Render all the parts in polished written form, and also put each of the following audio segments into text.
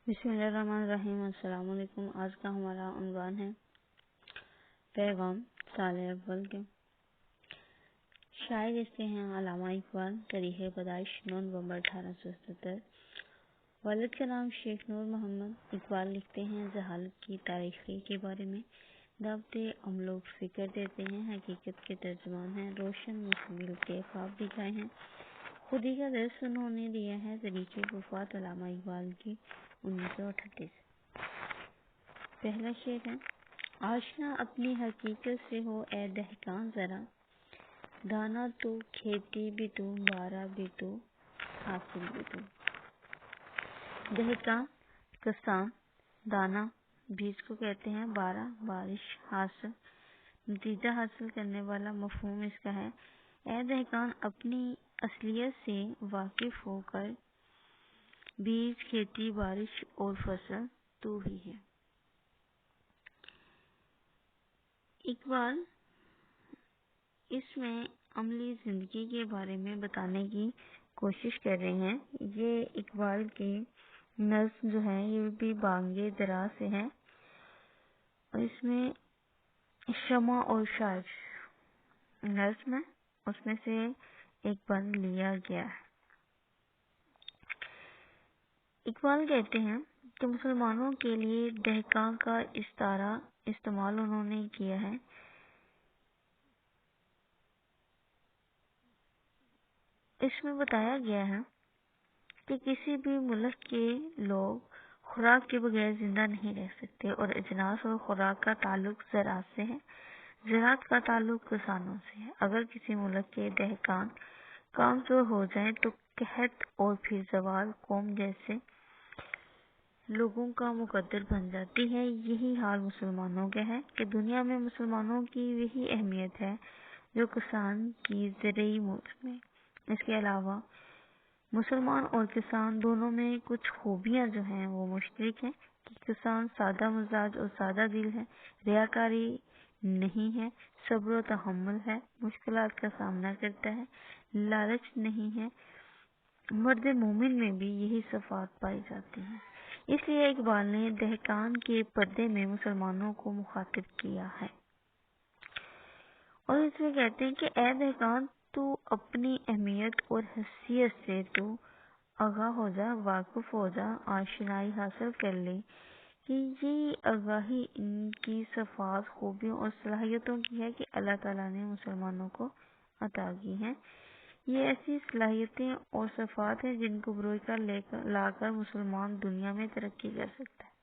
بسم اللہ الرحمن الرحیم۔ السلام علیکم۔ آج کا ہمارا عنوان ہے پیغام سال اول کے۔ شاعر اس کے ہیں علامہ اقبال۔ تاریخ پیدائش 9 نومبر 1877۔ والد کا نام شیخ نور محمد۔ اقبال لکھتے ہیں جہالت کی تاریخی کے بارے میں دعوت ہم لوگ فکر دیتے ہیں، حقیقت کے ترجمان ہیں، روشن مستقبل کے خواب دکھائے ہیں، خودی کا درس انہوں نے دیا ہے۔ تاریخ وفات علامہ اقبال کی 1938۔ پہلا شعر ہے: آشنا اپنی حقیقت سے ہو اے دہقان ذرا، دانا تو کھیتی بھی تو، بارہ بھی تو، حاصل بھی تو۔ دہقان کسان، دانا بیج کو کہتے ہیں، بارہ بارش، حاصل نتیجہ حاصل کرنے والا۔ مفہوم اس کا ہے: اے دہقان اپنی اصلیت سے واقف ہو کر، بیج، کھیتی، بارش اور فصل تو ہی ہے۔ اقبال اس میں عملی زندگی کے بارے میں بتانے کی کوشش کر رہے ہیں۔ یہ اقبال کی نظم جو ہے یہ بھی بانگ درا سے ہے، اور اس میں شمع اور شاش نظم ہے، اس میں سے ایک بند لیا گیا ہے۔ اقبال کہتے ہیں کہ مسلمانوں کے لیے دہقان کا استعارہ استعمال انہوں نے کیا ہے۔ اس میں بتایا گیا ہے کہ کسی بھی ملک کے لوگ خوراک کے بغیر زندہ نہیں رہ سکتے، اور اجناس اور خوراک کا تعلق زراعت سے ہے، زراعت کا تعلق کسانوں سے ہے۔ اگر کسی ملک کے دہقان کمزور ہو جائیں تو قحط اور پھر زوال قوم جیسے لوگوں کا مقدر بن جاتی ہے۔ یہی حال مسلمانوں کا ہے کہ دنیا میں مسلمانوں کی وہی اہمیت ہے جو کسان کی زرعی ملک میں۔ اس کے علاوہ مسلمان اور کسان دونوں میں کچھ خوبیاں جو ہیں وہ مشترک ہیں کہ کسان سادہ مزاج اور سادہ دل ہے، ریاکاری نہیں ہے، صبر و تحمل ہے، مشکلات کا سامنا کرتا ہے، لالچ نہیں ہے۔ مرد مومن میں بھی یہی صفات پائی جاتی ہیں۔ اس لیے اقبال نے دہقان کے پردے میں مسلمانوں کو مخاطب کیا ہے، اور اس میں کہتے ہیں کہ اے دہقان تو اپنی اہمیت اور حیثیت سے تو آگاہ ہو جا، واقف ہو جا، آشنائی حاصل کر لے کہ یہ آگاہی ان کی صفات، خوبیوں اور صلاحیتوں کی ہے کہ اللہ تعالیٰ نے مسلمانوں کو عطا کی ہیں۔ یہ ایسی صلاحیتیں اور صفات ہیں جن کو بروئی کر لا کر مسلمان دنیا میں ترقی کر سکتا ہے۔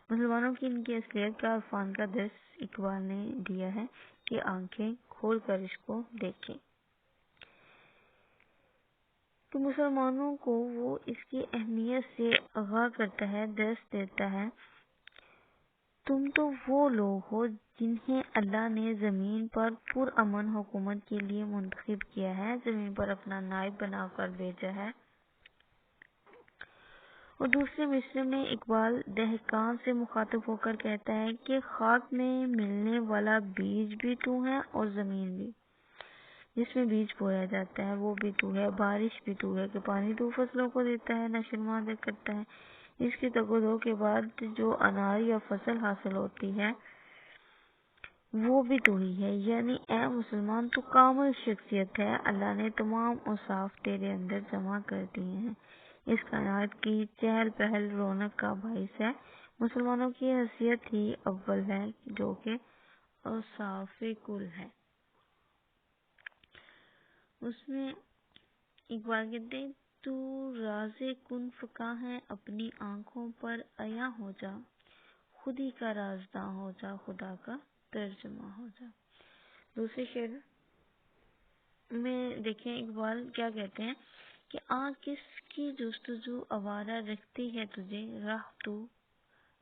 مسلمانوں کی ان کی اصلیت کا عرفان کا درس اقبال نے دیا ہے کہ آنکھیں کھول کر اس کو دیکھیں کہ مسلمانوں کو وہ اس کی اہمیت سے آگاہ کرتا ہے، درس دیتا ہے۔ تم تو وہ لوگ ہو جنہیں اللہ نے زمین پر پرامن حکومت کے لیے منتخب کیا ہے، زمین پر اپنا نائب بنا کر بھیجا ہے۔ اور دوسرے مصرے میں اقبال دہقان سے مخاطب ہو کر کہتا ہے کہ خاک میں ملنے والا بیج بھی تو ہے، اور زمین بھی جس میں بیج بویا جاتا ہے وہ بھی تو ہے، بارش بھی تو ہے کہ پانی تو فصلوں کو دیتا ہے، نشوونما کرتا ہے۔ اس کی تقدو کے بعد جو انار یا فصل حاصل ہوتی ہے وہ بھی تو ہی ہے۔ یعنی اے مسلمان تو کامل شخصیت ہے، اللہ نے تمام اوصاف تیرے اندر جمع کر دیے ہیں، اس کائنات کی چہل پہل رونق کا باعث ہے۔ مسلمانوں کی حیثیت ہی اول ہے جو کہ اوصاف کل ہے۔ اس میں اقبال کہتے ہیں تو راز کن فکا ہے، اپنی آنکھوں پر عیاں ہو جا، خودی کا رازداں ہو جا، خدا کا ترجمہ ہو جا۔ دوسرے شعر میں دیکھیں اقبال کیا کہتے ہیں کہ آنکھ کس کی جستجو آوارہ رکھتی ہے تجھے،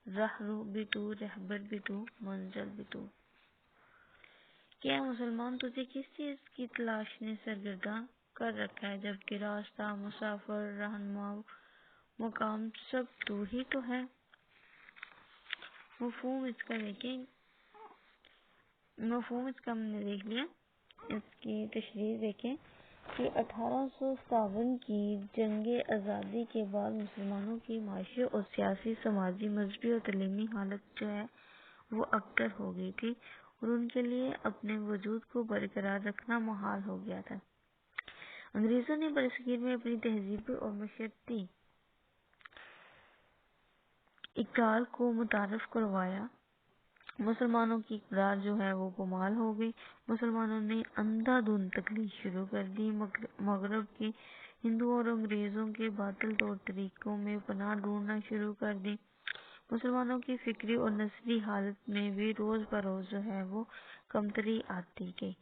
راہ رو بھی تو، رہبر بھی تو، منزل بھی تو۔ کیا مسلمان تجھے کس چیز کی تلاش نے سرگرداں کر رکھا ہے، جبکہ راستہ، مسافر، رہنما، مقام سب تو ہی تو ہے۔ مفہوم اس کا دیکھیں، مفہوم اس کا ہم نے دیکھ لیا، اس کی تشریح دیکھیں کہ 1857 کی جنگ آزادی کے بعد مسلمانوں کی معاشی اور سیاسی، سماجی، مذہبی اور تعلیمی حالت جو ہے وہ ابتر ہو گئی تھی اور ان کے لیے اپنے وجود کو برقرار رکھنا محال ہو گیا تھا۔ انگریزوں نے برصغیر میں اپنی تہذیبی اور معاشرتی اقدار کو متعارف کروایا۔ مسلمانوں کی اقدار جو ہے وہ پامال ہو گئی۔ مسلمانوں نے اندھا دھند تقلید شروع کر دی۔ مغرب کی ہندوؤں اور انگریزوں کے باطل طور طریقوں میں پناہ ڈھونڈنا شروع کر دی۔ مسلمانوں کی فکری اور نظری حالت میں بھی روز بروز جو ہے وہ کمتری آتی گئی۔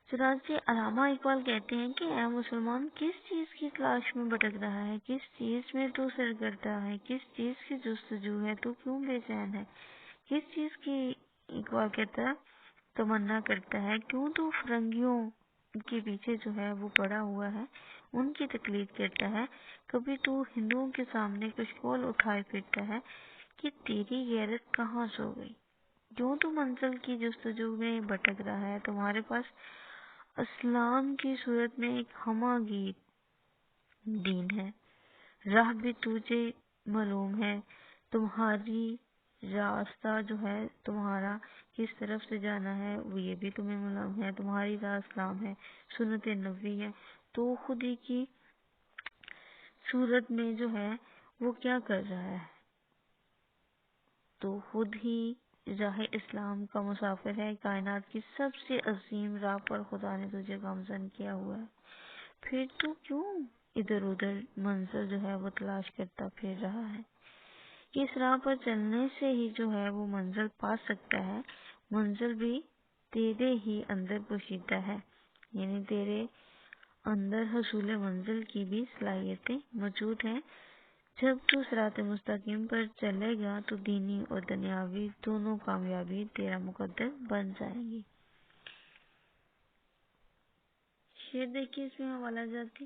چنانچہ علامہ اقبال کہتے ہیں کہ اے مسلمان، کس چیز کی تلاش میں بھٹک رہا ہے، کس چیز میں تو سر کرتا ہے، کس چیز کی جستجو ہے، تو کیوں بے چین ہے، کس چیز کی اقبال کہتا ہے تمنا کرتا ہے، کیوں تو فرنگیوں کے پیچھے جو ہے وہ پڑا ہوا ہے، ان کی تقلید کرتا ہے، کبھی تو ہندوؤں کے سامنے کشکول اٹھائے پھرتا ہے کہ تیری غیرت کہاں سو گئی، کیوں تو منزل کی جستجو میں بھٹک رہا ہے، تمہارے پاس اسلام کی صورت میں ایک ہمہ گیر دین ہے، راہ بھی تجھے معلوم ہے، تمہاری راستہ جو ہے تمہارا کس طرف سے جانا ہے وہ یہ بھی تمہیں معلوم ہے، تمہاری راہ اسلام ہے، سنت نبوی ہے، تو خودی کی صورت میں جو ہے وہ کیا کر رہا ہے، تو خود ہی راہ اسلام کا مسافر ہے، کائنات کی سب سے عظیم راہ پر خدا نے تجھے گامزن کیا ہوا ہے، پھر تو کیوں ادھر ادھر منزل جو ہے وہ تلاش کرتا پھر رہا ہے، کہ اس راہ پر چلنے سے ہی جو ہے وہ منزل پا سکتا ہے، منزل بھی تیرے ہی اندر پوشیدہ ہے، یعنی تیرے اندر حصول منزل کی بھی صلاحیتیں موجود ہیں۔ جب تو صراط مستقیم پر چلے گا تو دینی اور دنیاوی دونوں کامیابی تیرا مقدر بن جائیں گی۔ شعر دیکھیے، اس میں حوالہ جاتی،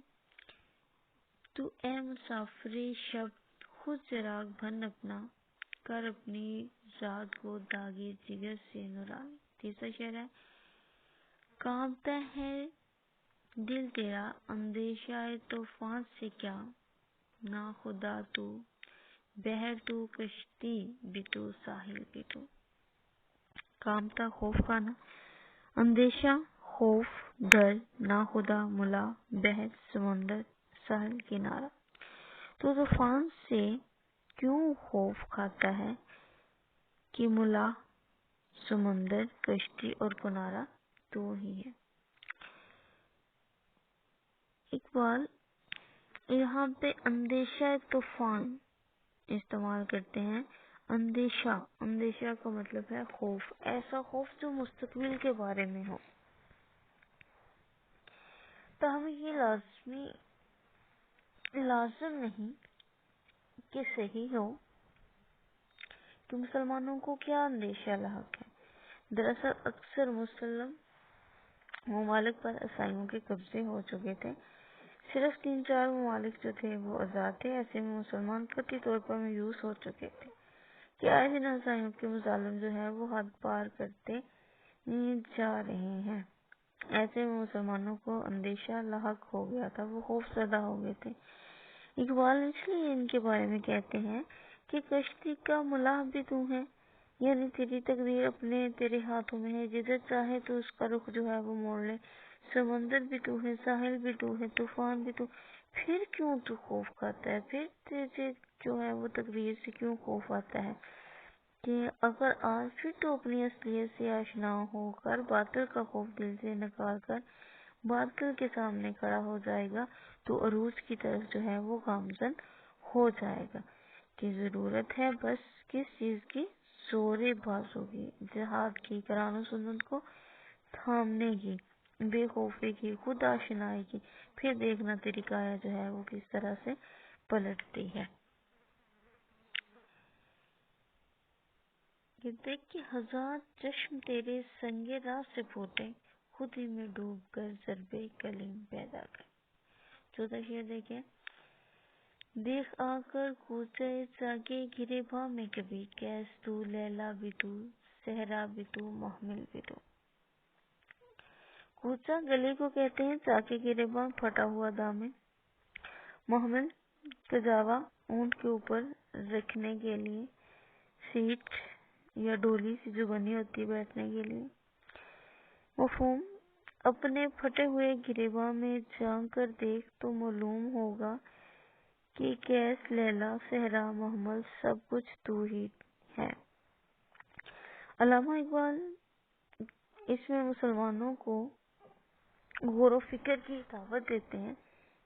تو اے مسافر شب خود چراغ بن اپنا، کر اپنی ذات کو داغ جگر سے نورانی۔ تیسرا شعر ہے، کانپتا ہے دل تیرا اندیشہ طوفان سے کیا، نا خدا تو بحر تو کشتی بھی تو ساحل بھی تو۔ کامتا خوف کھانا، اندیشہ خوف ڈر، نا خدا ملا، بحر سمندر، ساحل کنارہ۔ تو طوفان سے کیوں خوف کھاتا ہے کہ ملا سمندر، کشتی اور کنارہ تو ہی ہے۔ اقبال یہاں پہ اندیشہ طوفان استعمال کرتے ہیں۔ اندیشہ کا مطلب ہے خوف، ایسا خوف جو مستقبل کے بارے میں ہو۔ تاہم یہ لازم نہیں کہ صحیح ہو کہ مسلمانوں کو کیا اندیشہ لاحق ہے۔ دراصل اکثر مسلم ممالک پر عیسائیوں کے قبضے ہو چکے تھے، صرف 3-4 ممالک جو تھے وہ آزاد تھے، ایسے میں مسلمان قطعی طور پر مایوس ہو چکے تھے کہ آئے دن عیسائیوں کے مظالم جو ہے وہ حد پار کرتے جا رہے ہیں۔ ایسے میں مسلمانوں کو اندیشہ لاحق ہو گیا تھا، وہ خوف زدہ ہو گئے تھے۔ اقبال اس لیے ان کے بارے میں کہتے ہیں کہ کشتی کا ملاح بھی تو ہے، یعنی تیری تقدیر اپنے تیرے ہاتھوں میں ہے، جدھر چاہے تو اس کا رخ جو ہے وہ موڑ لے، سمندر بھی تو ہے، ساحل بھی تو ہے، طوفان بھی تو، پھر کیوں تو خوف کھاتا ہے، پھر تجھے جو ہے وہ تقدیر سے کیوں خوف آتا ہے، کہ اگر آج پھر تو اپنی اصلیت سے آشنا ہو کر باطل کا خوف دل سے نکال کر باطل کے سامنے کھڑا ہو جائے گا تو عروج کی طرف جو ہے وہ گامزن ہو جائے گا، کہ ضرورت ہے بس کس چیز کی، زور بازو کی، جہاد کی، قرآن و سنت کو تھامنے کی، بے خوفی کی، خود آشنائی کی، پھر دیکھنا تیری کایا جو ہے وہ کس طرح سے پلٹتی ہے۔ یہ دیکھ کہ ہزار چشم تیرے سنگ راہ سے پھوٹے، خود ہی میں ڈوب کر ضرب کلیم پیدا کر۔ چوتھا شعر دیکھیں، دیکھ آ کر کوچے جاگے گرے باں میں کبھی، کیس تو لیلا بھی تو، صحرا بھی تو، محمل بھی تو۔ کوچا گلی کو کہتے ہیں چاقے گریباں پھٹا ہوا دامن، محمل کجاوا اونٹ کے اوپر رکھنے کے لیے، سیٹ یا ڈولی سی جو بنی ہوتی ہے بیٹھنے کے لیے۔ مفہوم: اپنے پھٹے ہوئے گریباں میں جھانک کر دیکھ تو معلوم ہوگا کہ کیس، لیلا، صحرا، محمل سب کچھ تو ہی ہے۔ علامہ اقبال اس میں مسلمانوں کو غور و فکر کی دعوت دیتے ہیں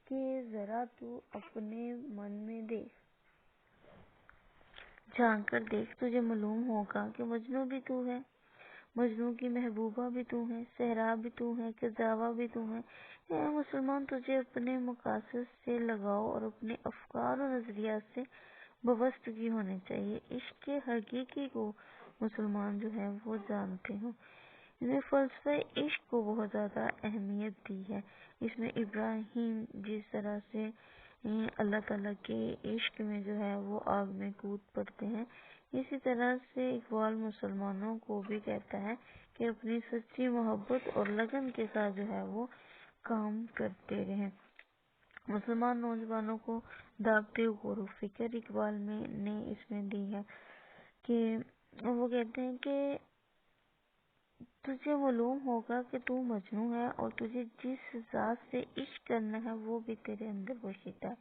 کہ ذرا تو اپنے من میں دیکھ، جھانک کر دیکھ، تجھے معلوم ہوگا کہ مجنوں بھی تو ہے، مجنوں کی محبوبہ بھی تو ہے، صحرا بھی تو ہے، کجاوا بھی تو ہے۔ اے مسلمان، تجھے اپنے مقاصد سے لگاؤ اور اپنے افکار و نظریات سے وابستگی ہونی چاہیے۔ عشق کے حقیقی کو مسلمان جو ہے وہ جانتے ہوں۔ اس میں فلسفہ عشق کو بہت زیادہ اہمیت دی ہے۔ اس میں ابراہیم جس طرح سے اللہ تعالیٰ کے عشق میں جو ہے وہ آگ میں کود پڑتے ہیں، اسی طرح سے اقبال مسلمانوں کو بھی کہتا ہے کہ اپنی سچی محبت اور لگن کے ساتھ جو ہے وہ کام کرتے رہیں۔ مسلمان نوجوانوں کو دعوت غور و فکر اقبال نے اس میں دی ہے کہ وہ کہتے ہیں کہ تجھے معلوم ہوگا کہ تو مجنوں ہے اور تجھے جس ذات سے عشق کرنا ہے وہ بھی تیرے اندر پوشیدہ ہے،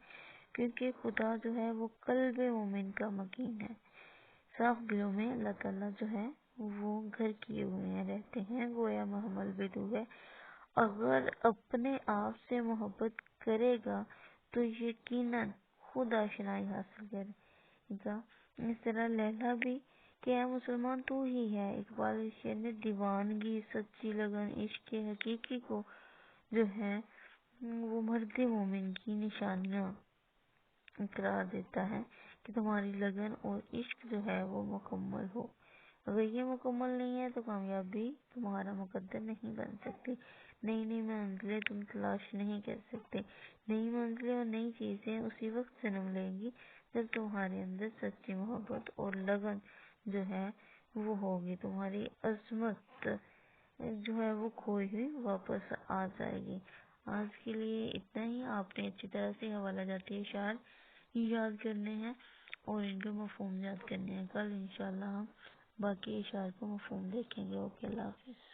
کیونکہ خدا جو ہے وہ قلب مومن کا مکین ہے۔ صاف دلوں میں اللہ تعالیٰ جو ہے وہ گھر کیے ہوئے ہیں، رہتے ہیں، گویا محمل بدو ہے۔ اگر اپنے آپ سے محبت کرے گا تو یقیناً خود آشنائی حاصل کرے گا۔ اس طرح لیلا بھی کہ اے مسلمان تو ہی ہے۔ اقبال شعر نے دیوانگی، سچی لگن، عشق کے حقیقی کو جو ہے وہ مرد مومن کی نشانیاں قرار دیتا ہے کہ تمہاری لگن اور عشق جو ہے وہ مکمل ہو۔ اگر یہ مکمل نہیں ہے تو کامیابی تمہارا مقدر نہیں بن سکتی۔ نئی نئی منزلیں تم تلاش نہیں کر سکتے۔ نئی منزلیں اور نئی چیزیں اسی وقت جنم لیں گی جب تمہارے اندر سچی محبت اور لگن جو ہے وہ ہوگی، تمہاری عظمت جو ہے وہ کھوئی ہوئی واپس آ جائے گی۔ آج کے لیے اتنا ہی۔ آپ نے اچھی طرح سے حوالہ جاتی اشعار یاد کرنے ہیں اور ان کے مفہوم یاد کرنے ہیں۔ کل انشاءاللہ ہم باقی اشعار کو مفہوم دیکھیں گے۔ اوکے، اللہ حافظ۔